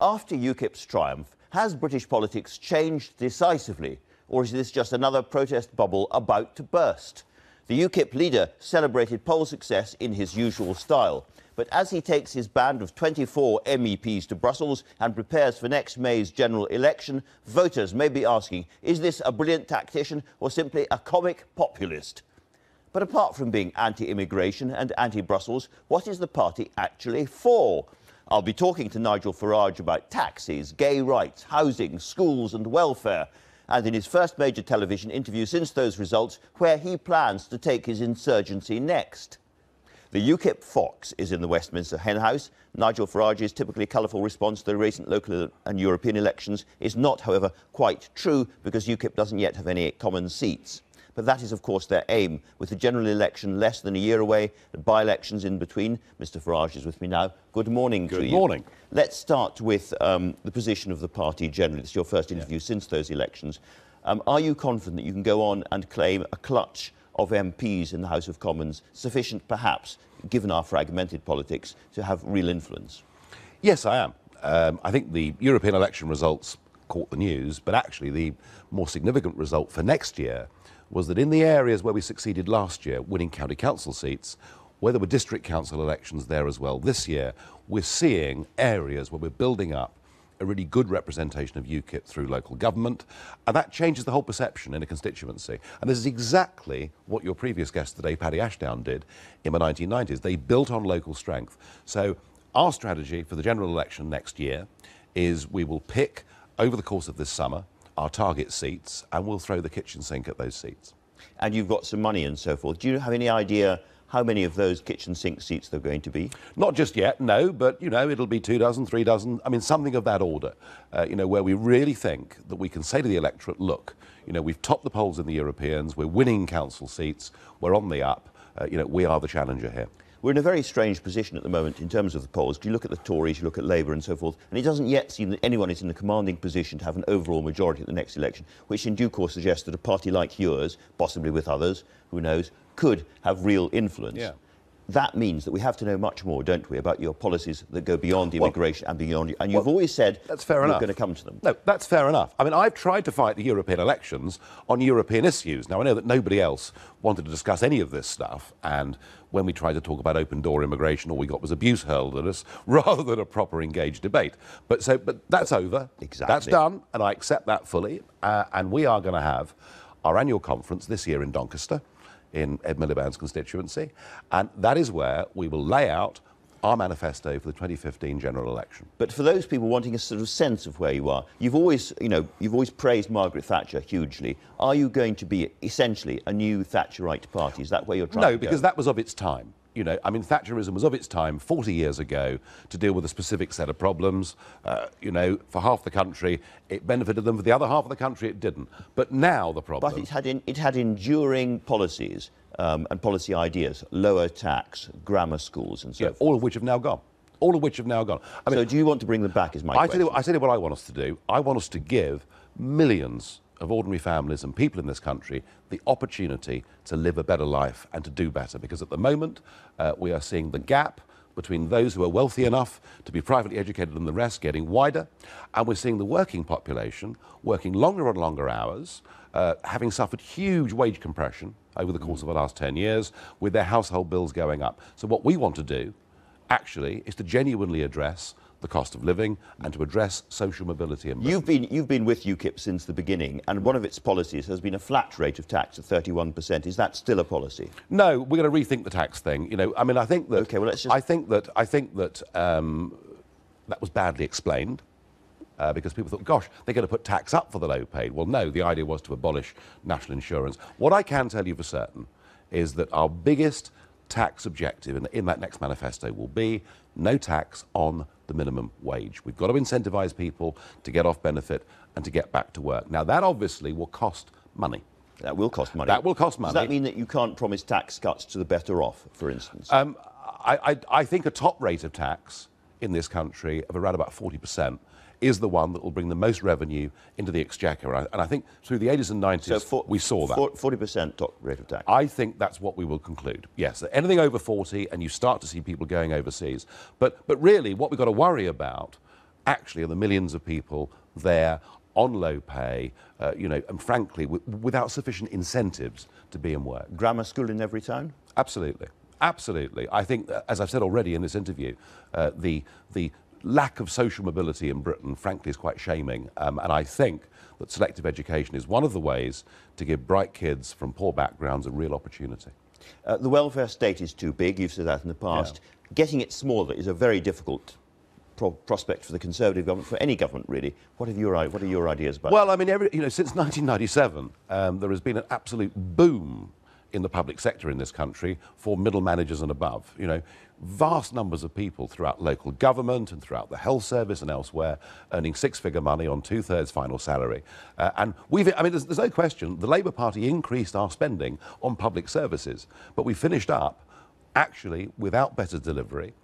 After UKIP's triumph, has British politics changed decisively, or is this just another protest bubble about to burst? The UKIP leader celebrated poll success in his usual style, but as he takes his band of 24 MEPs to Brussels and prepares for next May's general election, voters may be asking, is this a brilliant tactician or simply a comic populist? But apart from being anti-immigration and anti-Brussels, what is the party actually for? I'll be talking to Nigel Farage about taxes, gay rights, housing, schools and welfare, and in his first major television interview since those results, where he plans to take his insurgency next. The UKIP Fox is in the Westminster henhouse. Nigel Farage's typically colourful response to the recent local and European elections is not, however, quite true, because UKIP doesn't yet have any common seats. But that is, of course, their aim. With the general election less than a year away, the by-elections in between. Mr Farage is with me now. Good morning to you. Good morning. Let's start with the position of the party generally. This is your first interview since those elections. Are you confident that you can go on and claim a clutch of MPs in the House of Commons, sufficient perhaps, given our fragmented politics, to have real influence? Yes, I am. I think the European election results caught the news, but actually the more significant result for next year was that in the areas where we succeeded last year, winning county council seats, where there were district council elections there as well, this year we're seeing areas where we're building up a really good representation of UKIP through local government, and that changes the whole perception in a constituency. And this is exactly what your previous guest today, Paddy Ashdown, did in the 1990s. They built on local strength. So our strategy for the general election next year is we will pick, over the course of this summer, our target seats, and we'll throw the kitchen sink at those seats. And you've got some money and so forth. Do you have any idea how many of those kitchen sink seats there are going to be? Not just yet, no, but, you know, it'll be 2 dozen, 3 dozen, I mean, something of that order, you know, where we really think that we can say to the electorate, look, you know, we've topped the polls in the Europeans, we're winning council seats, we're on the up, you know, we are the challenger here. We're in a very strange position at the moment in terms of the polls. You look at the Tories, you look at Labour and so forth, and it doesn't yet seem that anyone is in a commanding position to have an overall majority at the next election, which in due course suggests that a party like yours, possibly with others, who knows, could have real influence. Yeah. That means that we have to know much more, don't we, about your policies that go beyond immigration and beyond... And you've always said that's fair you're enough. going to come to them. No, that's fair enough. I mean, I've tried to fight the European elections on European issues. Now, I know that nobody else wanted to discuss any of this stuff, and when we tried to talk about open-door immigration, all we got was abuse hurled at us, rather than a proper engaged debate. But that's over. Exactly. That's done, and I accept that fully. And we are going to have our annual conference this year in Doncaster, in Ed Miliband's constituency, and that is where we will lay out our manifesto for the 2015 general election. But for those people wanting a sort of sense of where you are, you've always praised Margaret Thatcher hugely. Are you going to be essentially a new Thatcherite party? Is that where you're trying to go? No, because that was of its time. You know, I mean, Thatcherism was of its time 40 years ago to deal with a specific set of problems. You know, for half the country, it benefited them. For the other half of the country, it didn't. But now the problem... But it had enduring policies and policy ideas, lower tax, grammar schools and so forth. All of which have now gone. All of which have now gone. I mean, so do you want to bring them back, is my question? I tell you what I want us to do. I want us to give millions of ordinary families and people in this country the opportunity to live a better life and to do better, because at the moment we are seeing the gap between those who are wealthy enough to be privately educated and the rest getting wider, and we're seeing the working population working longer and longer hours, having suffered huge wage compression over the course of the last 10 years, with their household bills going up. So what we want to do actually is to genuinely address the cost of living and to address social mobility in Britain. You've been with UKIP since the beginning, and one of its policies has been a flat rate of tax of 31%. Is that still a policy? No, we're going to rethink the tax thing. You know, I mean, I think that... Okay, well, let's just... I think that that was badly explained. Because people thought, gosh, they're going to put tax up for the low paid. Well, no, the idea was to abolish national insurance. What I can tell you for certain is that our biggest tax objective in that next manifesto will be no tax on the minimum wage. We've got to incentivise people to get off benefit and to get back to work. Now, that obviously will cost money. That will cost money. That will cost money. Does that mean that you can't promise tax cuts to the better off, for instance? I think a top rate of tax in this country of around about 40% is the one that will bring the most revenue into the exchequer. And I think through the 80s and 90s, we saw that. 40% top rate of tax? I think that's what we will conclude, yes. Anything over 40, and you start to see people going overseas. But really, what we've got to worry about actually are the millions of people there on low pay, and frankly, without sufficient incentives to be in work. Grammar school in every town? Absolutely. Absolutely. I think, as I've said already in this interview, the lack of social mobility in Britain, frankly, is quite shaming. And I think that selective education is one of the ways to give bright kids from poor backgrounds a real opportunity. The welfare state is too big. You've said that in the past. Yeah. Getting it smaller is a very difficult prospect for the Conservative government, for any government, really. What are your ideas about it? Well, I mean, since 1997, there has been an absolute boom in the public sector in this country for middle managers and above. Vast numbers of people throughout local government and throughout the health service and elsewhere earning six-figure money on 2/3 final salary. And there's no question, the Labour Party increased our spending on public services, but we finished up actually without better delivery.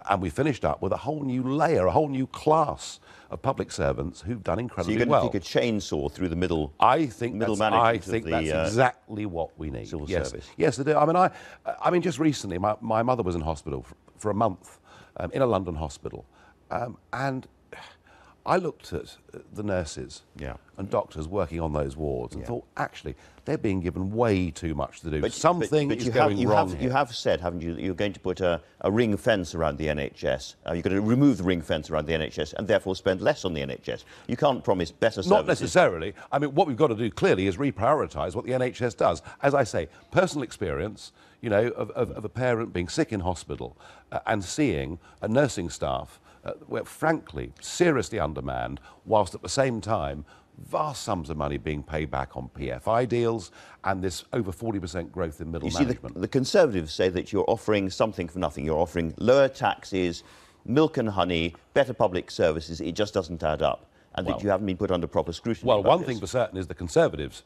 And we finished up with a whole new layer, a whole new class of public servants who've done incredibly well. So you're going to take a chainsaw through the middle management? I think that's exactly what we need. Civil service. Yes, I do. I mean, just recently, my mother was in hospital for a month, in a London hospital, and I looked at the nurses and doctors working on those wards and thought, actually, they're being given way too much to do. Something is going wrong here. You have said, haven't you, that you're going to put a ring fence around the NHS. You're going to remove the ring fence around the NHS and therefore spend less on the NHS. You can't promise better services. Not necessarily. I mean, what we've got to do clearly is reprioritise what the NHS does. As I say, personal experience, of a parent being sick in hospital and seeing a nursing staff were frankly seriously undermanned, whilst at the same time vast sums of money being paid back on PFI deals and this over 40% growth in middle management. The Conservatives say that you're offering something for nothing. You're offering lower taxes, milk and honey, better public services. It just doesn't add up. And that you haven't been put under proper scrutiny. Well, one thing for certain is the Conservatives'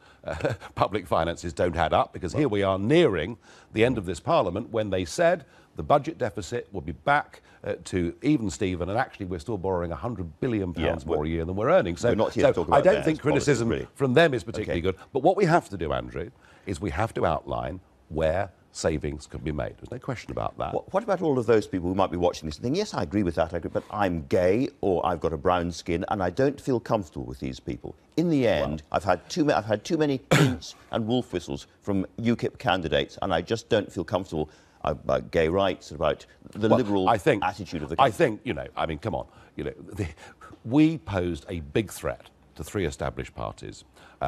public finances don't add up, because here we are nearing the end of this Parliament when they said the budget deficit will be back to even Steven, and actually we're still borrowing £100 billion more a year than we're earning. So, we're not here to talk about I don't think criticism really from them is particularly good. But what we have to do, Andrew, is we have to outline where savings can be made. There's no question about that. What about all of those people who might be watching this and think, yes, I agree with that, but I'm gay or I've got a brown skin and I don't feel comfortable with these people? In the end, I've had too many hints and wolf whistles from UKIP candidates, and I just don't feel comfortable about gay rights, about the liberal attitude of the country. I mean, come on. We posed a big threat to three established parties,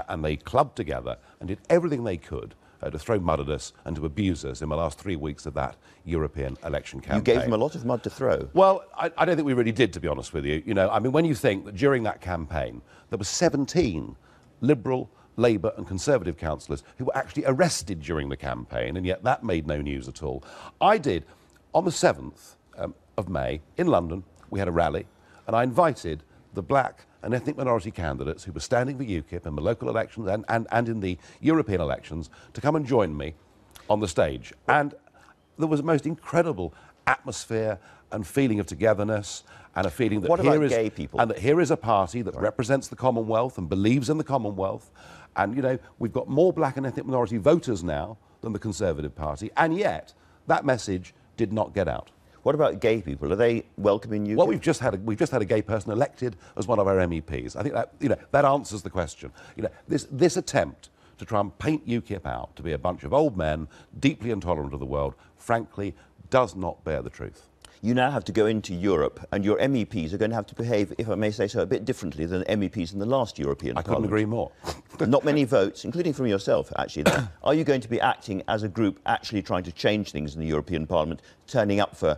and they clubbed together and did everything they could to throw mud at us and to abuse us in the last 3 weeks of that European election campaign. You gave them a lot of mud to throw. Well, I don't think we really did, to be honest with you. I mean, when you think that during that campaign there were 17 Liberal, Labour and Conservative councillors who were actually arrested during the campaign, and yet that made no news at all. I did, on the 7th of May, in London, we had a rally, and I invited the black and ethnic minority candidates who were standing for UKIP in the local elections and in the European elections to come and join me on the stage. And there was a most incredible atmosphere and feeling of togetherness, and a feeling that gay people? And that here is a party that represents the Commonwealth and believes in the Commonwealth. And, we've got more black and ethnic minority voters now than the Conservative Party, and yet that message did not get out. What about gay people? Are they welcome in UKIP? Well, we've just had a gay person elected as one of our MEPs. I think that that answers the question. This attempt to try and paint UKIP out to be a bunch of old men, deeply intolerant of the world, frankly, does not bear the truth. You now have to go into Europe, and your MEPs are going to have to behave, if I may say so, a bit differently than MEPs in the last European Parliament. I couldn't agree more. Not many votes, including from yourself, actually. Are you going to be acting as a group, actually trying to change things in the European Parliament, turning up for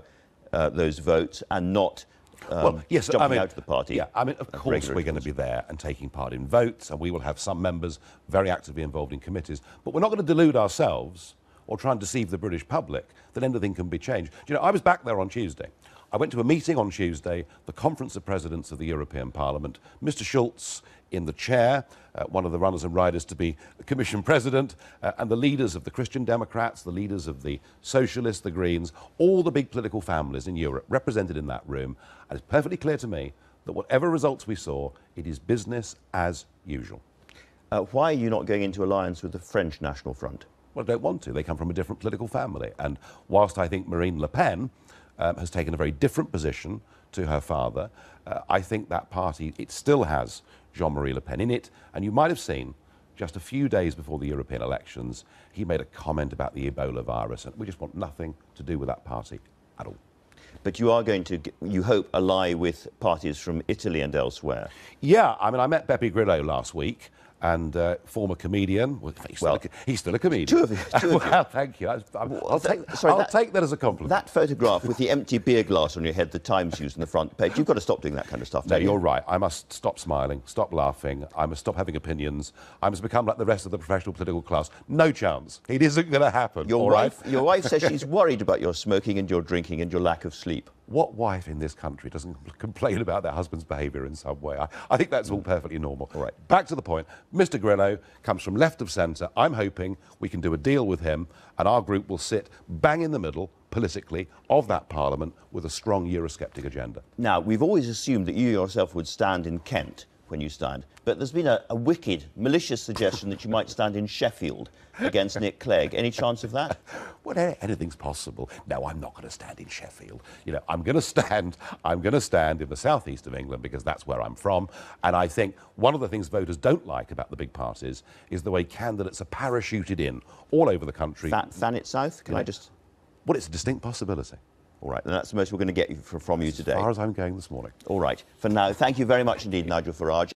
those votes and not jumping out of the party? Yeah, of course we're going to be there and taking part in votes, and we will have some members very actively involved in committees. But we're not going to delude ourselves or try and deceive the British public that anything can be changed. I was back there on Tuesday. I went to a meeting on Tuesday, the Conference of Presidents of the European Parliament. Mr. Schulz in the chair, one of the runners and riders to be Commission President, and the leaders of the Christian Democrats, the leaders of the Socialists, the Greens, all the big political families in Europe represented in that room. And it's perfectly clear to me that whatever results we saw, it is business as usual. Why are you not going into alliance with the French National Front? Well, I don't want to. They come from a different political family. And whilst I think Marine Le Pen has taken a very different position to her father, I think that party, it still has Jean-Marie Le Pen in it, and you might have seen, just a few days before the European elections, he made a comment about the Ebola virus, and we just want nothing to do with that party at all. But you are going to, you hope, ally with parties from Italy and elsewhere. Yeah, I mean, I met Beppe Grillo last week, and former comedian. Well, he's still a comedian. Two of you. Well, thank you. I'll take that as a compliment. That photograph with the empty beer glass on your head, the Times used on the front page, you've got to stop doing that kind of stuff. No, you're right. I must stop smiling, stop laughing. I must stop having opinions. I must become like the rest of the professional political class. No chance. It isn't going to happen. Your wife says she's worried about your smoking and your drinking and your lack of sleep. What wife in this country doesn't complain about their husband's behaviour in some way? I think that's all perfectly normal. All right. Back to the point. Mr Grillo comes from left of centre. I'm hoping we can do a deal with him and our group will sit bang in the middle, politically, of that Parliament with a strong Eurosceptic agenda. Now, we've always assumed that you yourself would stand in Kent when you stand, but there's been a wicked, malicious suggestion that you might stand in Sheffield against Nick Clegg. Any chance of that? Well, anything's possible. No, I'm not going to stand in Sheffield. You know, I'm going to stand in the southeast of England because that's where I'm from. And I think one of the things voters don't like about the big parties is the way candidates are parachuted in all over the country. Thanet South? Can I just... Well, it's a distinct possibility. All right, and that's the most we're going to get from you today. As far as I'm going this morning. All right. For now, thank you very much indeed, Nigel Farage.